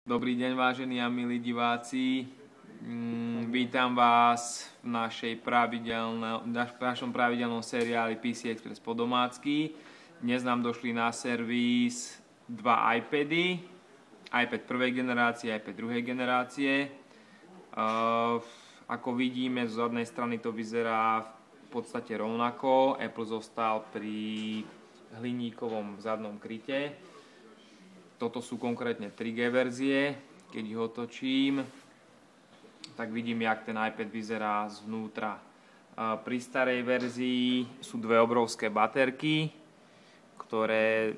Dobrý deň, vážení a milí diváci. Vítam vás v našom pravidelnom seriáli PC Express po domácky. Dnes nám došli na servis dva iPady. iPad prvej generácie, iPad druhej generácie. Ako vidíme, z zadnej strany to vyzerá v podstate rovnako. Apple zostal pri hliníkovom zadnom kryte. Toto sú konkrétne 3G verzie. Keď ich otočím, tak vidím, jak ten iPad vyzerá zvnútra. Pri starej verzii sú dve obrovské baterky, ktoré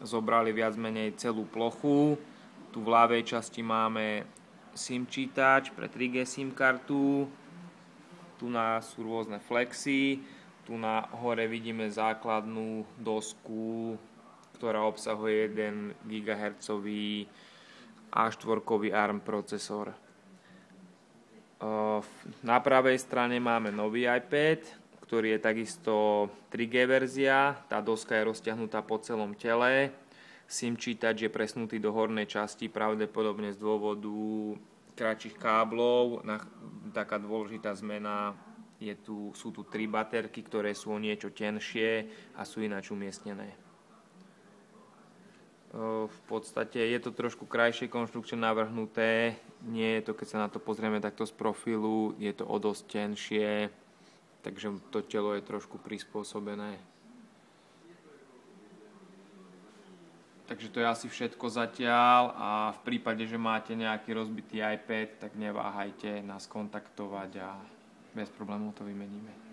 zobrali viac menej celú plochu. Tu v ľavej časti máme SIM čítač pre 3G SIM kartu. Tu sú rôzne flexy. Tu na hore vidíme základnú dosku, ktorá obsahuje 1 GHz A4 ARM procesor. Na pravej strane máme nový iPad, ktorý je takisto 3G verzia. Tá doska je rozťahnutá po celom tele. SIM čítač je presnutý do hornej časti, pravdepodobne z dôvodu kratších káblov. Taká dôležitá zmena sú tu 3 baterky, ktoré sú o niečo tenšie a sú ináč umiestnené. V podstate je to trošku krajšie konštrukčne navrhnuté, nie je to, keď sa na to pozrieme takto z profilu, je to o dosť tenšie, takže to telo je trošku prispôsobené. Takže to je asi všetko zatiaľ a v prípade, že máte nejaký rozbitý iPad, tak neváhajte nás kontaktovať a bez problémov to vymeníme.